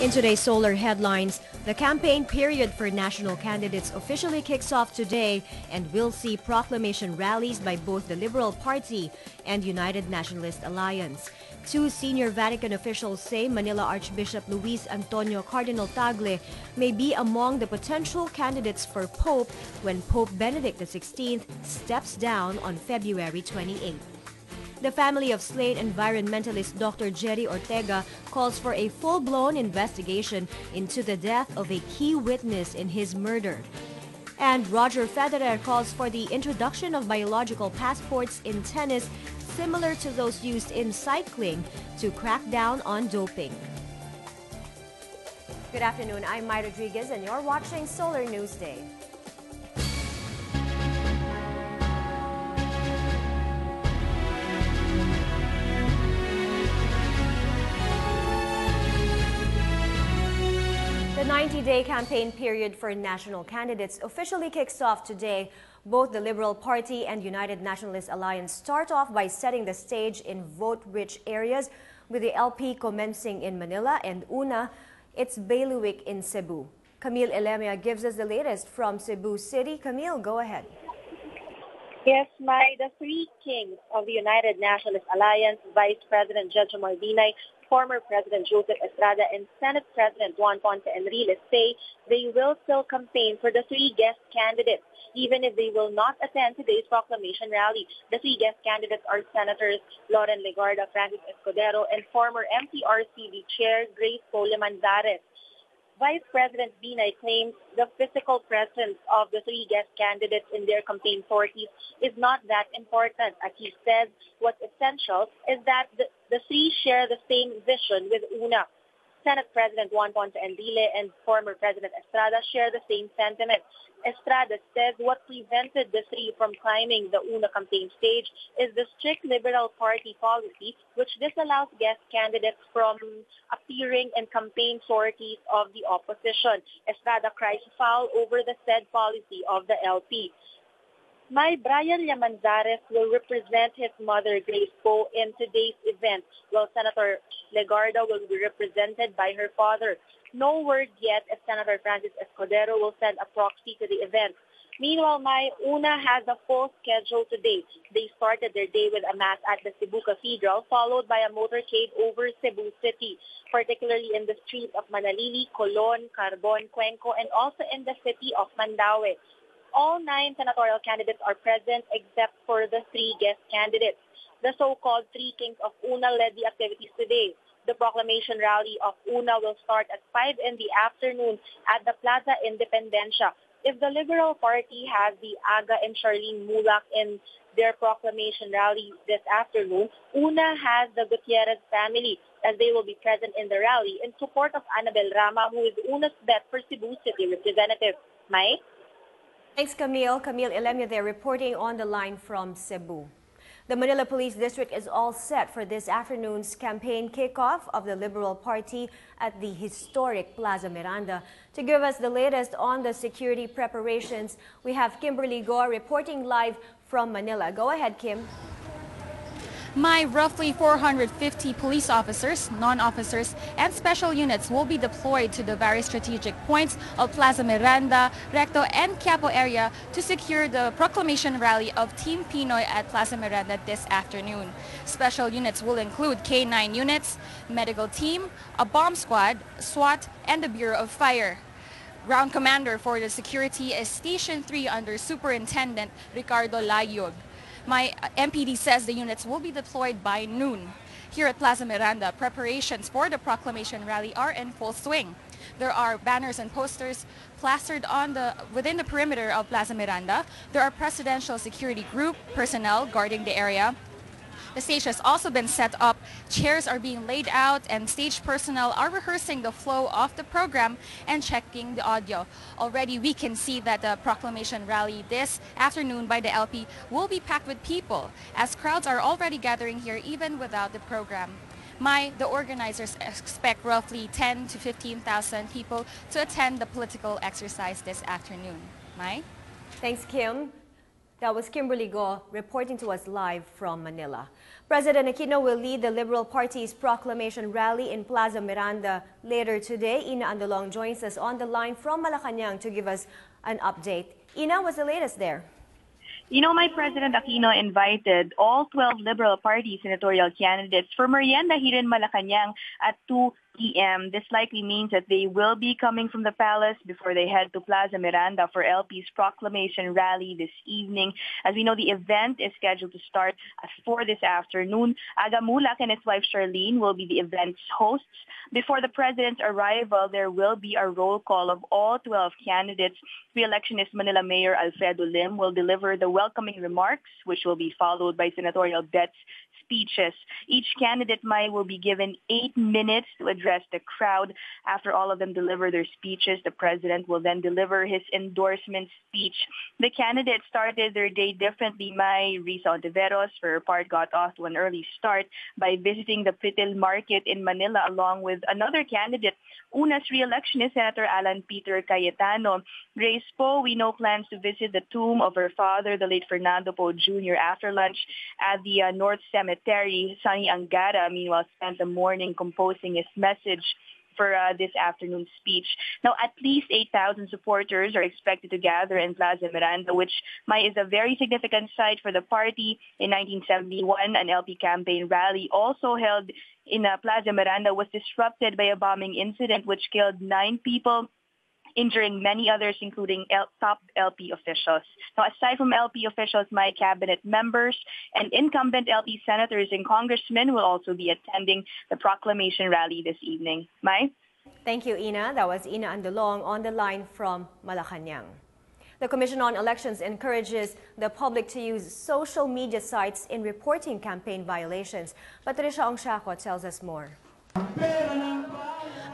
In today's Solar headlines, the campaign period for national candidates officially kicks off today, and we'll see proclamation rallies by both the Liberal Party and United Nationalist Alliance. Two senior Vatican officials say Manila Archbishop Luis Antonio Cardinal Tagle may be among the potential candidates for Pope when Pope Benedict XVI steps down on February 28. The family of slain environmentalist Dr. Jerry Ortega calls for a full-blown investigation into the death of a key witness in his murder. And Roger Federer calls for the introduction of biological passports in tennis similar to those used in cycling to crack down on doping. Good afternoon, I'm Mai Rodriguez and you're watching Solar Newsday. The 90-day campaign period for national candidates officially kicks off today. Both the Liberal Party and United Nationalist Alliance start off by setting the stage in vote-rich areas, with the LP commencing in Manila and Una, its bailiwick in Cebu. Camille Elemia gives us the latest from Cebu City. Camille, go ahead. Yes, Mai, the three kings of the United Nationalist Alliance, Vice President Judge Mardinay, former President Joseph Estrada, and Senate President Juan Ponce Enriquez say they will still campaign for the three guest candidates, even if they will not attend today's proclamation rally. The three guest candidates are Senators Loren Legarda, Francis Escudero, and former MTRCB Chair Grace Polle Manzares. Vice President Binay claims the physical presence of the three guest candidates in their campaign sorties is not that important. As he says, what's essential is that the three share the same vision with Una. Senate President Juan Ponce Enriquez and former President Estrada share the same sentiment. Estrada says what prevented the three from climbing the Una campaign stage is the strict Liberal Party policy, which disallows guest candidates from appearing in campaign sorties of the opposition. Estrada cries foul over the said policy of the LP. My Brian Manzares will represent his mother, Grace Poe, in today's event, while Senator Legarda will be represented by her father. No word yet if Senator Francis Escudero will send a proxy to the event. Meanwhile, my Una has a full schedule today. They started their day with a mass at the Cebu Cathedral, followed by a motorcade over Cebu City, particularly in the streets of Manalili, Colon, Carbon, Cuenco, and also in the city of Mandaue. All 9 senatorial candidates are present except for the 3 guest candidates. The so-called three kings of Una led the activities today. The proclamation rally of Una will start at 5 in the afternoon at the Plaza Independencia. If the Liberal Party has the Aga and Charlene Mulak in their proclamation rally this afternoon, Una has the Gutierrez family, as they will be present in the rally in support of Annabel Rama, who is Una's bet for Cebu City representative. Mai? Thanks, Camille. Camille Elemia there reporting on the line from Cebu. The Manila Police District is all set for this afternoon's campaign kickoff of the Liberal Party at the historic Plaza Miranda. To give us the latest on the security preparations, we have Kimberly Goa reporting live from Manila. Go ahead, Kim. My roughly 450 police officers, non-officers, and special units will be deployed to the various strategic points of Plaza Miranda, Recto, and Quiapo area to secure the proclamation rally of Team Pinoy at Plaza Miranda this afternoon. Special units will include K9 units, medical team, a bomb squad, SWAT, and the Bureau of Fire. Ground commander for the security is Station 3 under Superintendent Ricardo Layog. My MPD says the units will be deployed by noon. Here at Plaza Miranda, preparations for the proclamation rally are in full swing. There are banners and posters plastered within the perimeter of Plaza Miranda. There are presidential security group personnel guarding the area. The stage has also been set up. Chairs are being laid out and stage personnel are rehearsing the flow of the program and checking the audio. Already we can see that the proclamation rally this afternoon by the LP will be packed with people, as crowds are already gathering here even without the program. The organizers expect roughly 10 to 15,000 people to attend the political exercise this afternoon. Mai? Thanks, Kim. That was Kimberly Go reporting to us live from Manila. President Aquino will lead the Liberal Party's proclamation rally in Plaza Miranda later today. Ina Andolong joins us on the line from Malacanang to give us an update. Ina, what's the latest there? You know, my President Aquino invited all 12 Liberal Party senatorial candidates for merienda here in Malacanang at 2 p.m. This likely means that they will be coming from the palace before they head to Plaza Miranda for LP's proclamation rally this evening. As we know, the event is scheduled to start at 4 this afternoon. Aga Mulak and his wife Charlene will be the event's hosts. Before the President's arrival, there will be a roll call of all 12 candidates. Re-electionist Manila Mayor Alfredo Lim will deliver the welcoming remarks, which will be followed by senatorial bets speeches. Each candidate will be given 8 minutes to address the crowd. After all of them deliver their speeches, the President will then deliver his endorsement speech. The candidates started their day differently. Risa Ontiveros, for her part, got off to an early start by visiting the Pitil Market in Manila along with another candidate, Una's re-electionist Senator Alan Peter Cayetano. Grace Po, we know, plans to visit the tomb of her father, the late Fernando Po Jr., after lunch at the North Cemetery. Sonny Angara, meanwhile, spent the morning composing his message for this afternoon's speech. Now, at least 8,000 supporters are expected to gather in Plaza Miranda, which is a very significant site for the party. In 1971, an LP campaign rally also held in Plaza Miranda was disrupted by a bombing incident which killed 9 people, injuring many others, including top LP officials. Now, aside from LP officials, my cabinet members and incumbent LP senators and congressmen will also be attending the proclamation rally this evening. Mai? Thank you, Ina. That was Ina Andolong on the line from Malacanang. The Commission on Elections encourages the public to use social media sites in reporting campaign violations. Patricia Ongshako tells us more.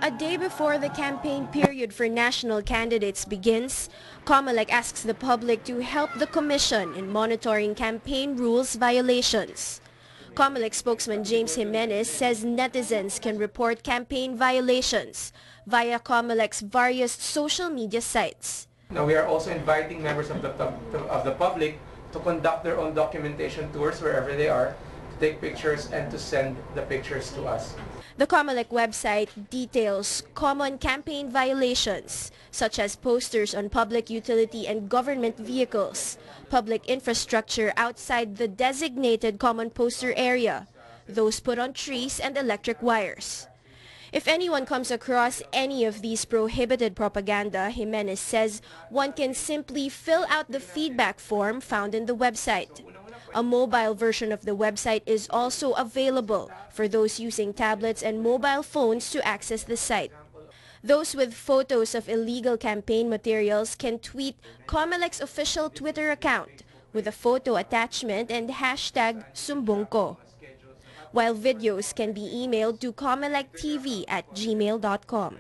A day before the campaign period for national candidates begins, COMELEC asks the public to help the Commission in monitoring campaign rules violations. COMELEC spokesman James Jimenez says netizens can report campaign violations via COMELEC's various social media sites. Now we are also inviting members of the public to conduct their own documentation tours wherever they are, to take pictures and to send the pictures to us. The COMELEC website details common campaign violations, such as posters on public utility and government vehicles, public infrastructure outside the designated common poster area, those put on trees and electric wires. If anyone comes across any of these prohibited propaganda, Jimenez says one can simply fill out the feedback form found in the website. A mobile version of the website is also available for those using tablets and mobile phones to access the site. Those with photos of illegal campaign materials can tweet COMELEC's official Twitter account with a photo attachment and hashtag Sumbongko, while videos can be emailed to comelectv@gmail.com.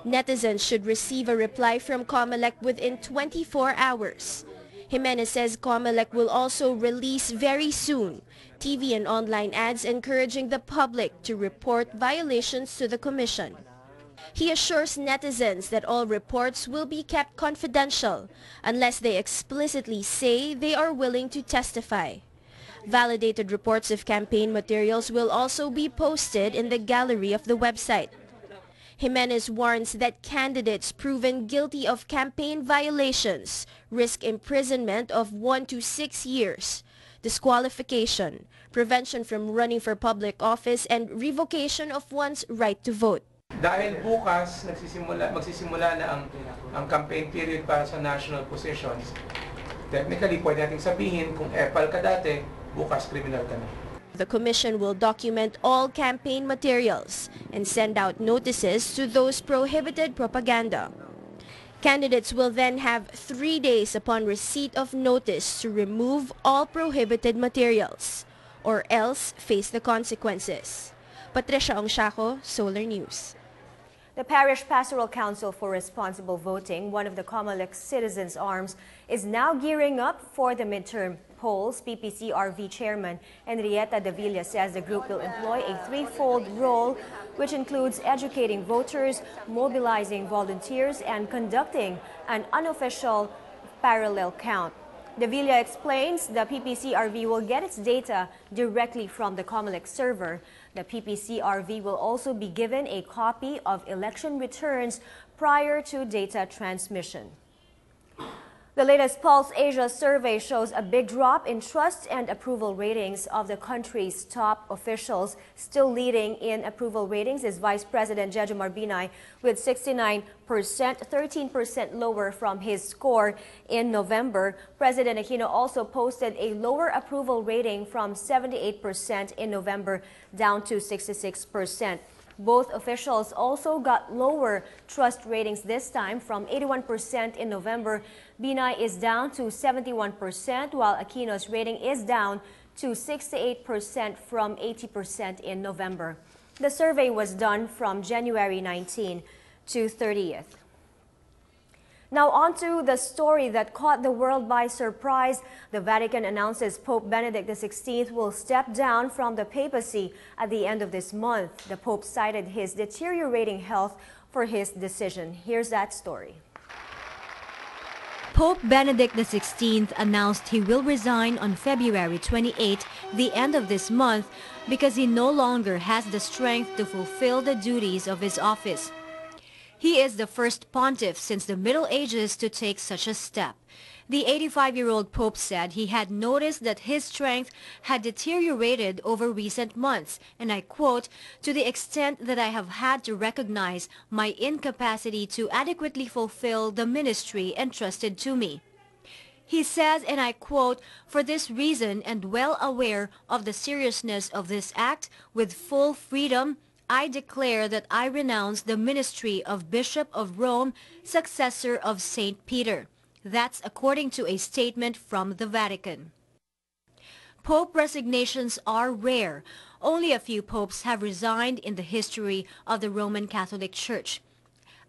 Netizens should receive a reply from COMELEC within 24 hours. Jimenez says COMELEC will also release very soon TV and online ads encouraging the public to report violations to the Commission. He assures netizens that all reports will be kept confidential unless they explicitly say they are willing to testify. Validated reports of campaign materials will also be posted in the gallery of the website. Jimenez warns that candidates proven guilty of campaign violations risk imprisonment of 1 to 6 years, disqualification, prevention from running for public office, and revocation of one's right to vote. Dahil bukas magsisimula na ang campaign period para sa national positions, technically pwede nating sabihin kung epal ka dati, bukas criminal ka na. The Commission will document all campaign materials and send out notices to those prohibited propaganda. Candidates will then have 3 days upon receipt of notice to remove all prohibited materials, or else face the consequences. Patricia Ongshako, Solar News. The Parish Pastoral Council for Responsible Voting, one of the COMELEC citizens' arms, is now gearing up for the midterm polls. PPCRV Chairman Henrietta Davila says the group will employ a threefold role, which includes educating voters, mobilizing volunteers, and conducting an unofficial parallel count. De Villa explains the PPCRV will get its data directly from the COMELEC server. The PPCRV will also be given a copy of election returns prior to data transmission. The latest Pulse Asia survey shows a big drop in trust and approval ratings of the country's top officials. Still leading in approval ratings is Vice President Jejomar Binay with 69%, 13% lower from his score in November. President Aquino also posted a lower approval rating from 78% in November down to 66%. Both officials also got lower trust ratings this time from 81% in November. Binay is down to 71%, while Aquino's rating is down to 68% from 80% in November. The survey was done from January 19 to 30th. Now on to the story that caught the world by surprise. The Vatican announces Pope Benedict XVI will step down from the papacy at the end of this month. The Pope cited his deteriorating health for his decision. Here's that story. Pope Benedict XVI announced he will resign on February 28, the end of this month, because he no longer has the strength to fulfill the duties of his office. He is the first pontiff since the Middle Ages to take such a step. The 85-year-old Pope said he had noticed that his strength had deteriorated over recent months, and I quote, "to the extent that I have had to recognize my incapacity to adequately fulfill the ministry entrusted to me." He says, and I quote, "For this reason, and well aware of the seriousness of this act, with full freedom, I declare that I renounce the ministry of Bishop of Rome, successor of St. Peter." That's according to a statement from the Vatican. Pope resignations are rare. Only a few popes have resigned in the history of the Roman Catholic Church.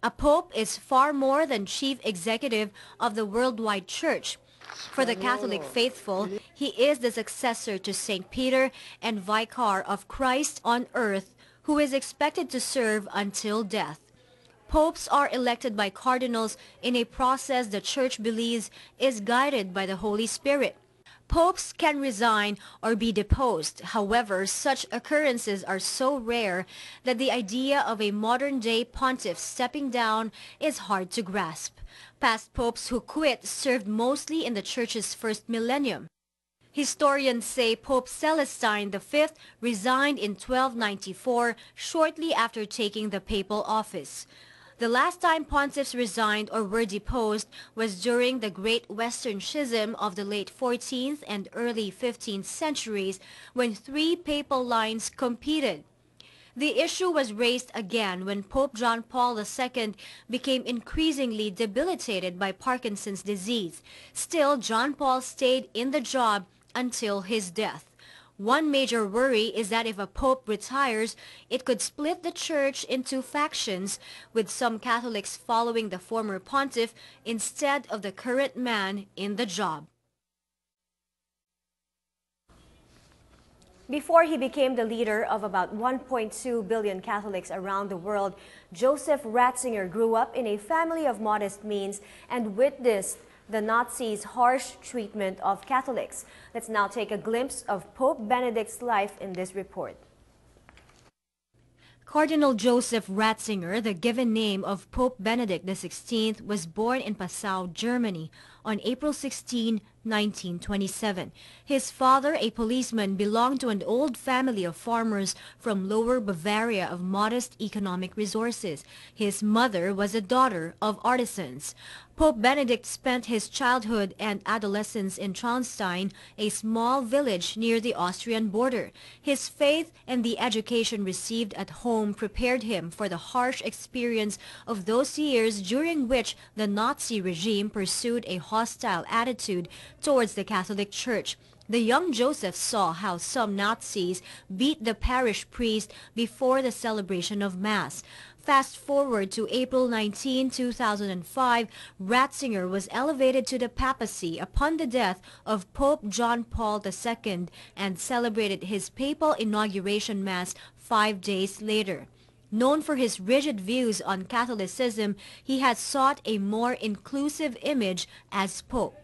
A pope is far more than chief executive of the worldwide church. For the Catholic faithful, he is the successor to St. Peter and vicar of Christ on earth, who is expected to serve until death. Popes are elected by cardinals in a process the Church believes is guided by the Holy Spirit. Popes can resign or be deposed. However, such occurrences are so rare that the idea of a modern-day pontiff stepping down is hard to grasp. Past popes who quit served mostly in the Church's first millennium. Historians say Pope Celestine V resigned in 1294, shortly after taking the papal office. The last time pontiffs resigned or were deposed was during the Great Western Schism of the late 14th and early 15th centuries, when three papal lines competed. The issue was raised again when Pope John Paul II became increasingly debilitated by Parkinson's disease. Still, John Paul stayed in the job until his death. One major worry is that if a pope retires, it could split the church into factions, with some Catholics following the former pontiff instead of the current man in the job. Before he became the leader of about 1.2 billion Catholics around the world, Joseph Ratzinger grew up in a family of modest means and witnessed the Nazis' harsh treatment of Catholics. Let's now take a glimpse of Pope Benedict's life in this report. Cardinal Joseph Ratzinger, the given name of Pope Benedict XVI, was born in Passau, Germany on April 16, 1927. His father, a policeman, belonged to an old family of farmers from Lower Bavaria of modest economic resources. His mother was a daughter of artisans. Pope Benedict spent his childhood and adolescence in Traunstein, a small village near the Austrian border. His faith and the education received at home prepared him for the harsh experience of those years during which the Nazi regime pursued a hostile attitude towards the Catholic Church. The young Joseph saw how some Nazis beat the parish priest before the celebration of Mass. Fast forward to April 19, 2005, Ratzinger was elevated to the papacy upon the death of Pope John Paul II and celebrated his papal inauguration Mass 5 days later. Known for his rigid views on Catholicism, he has sought a more inclusive image as Pope.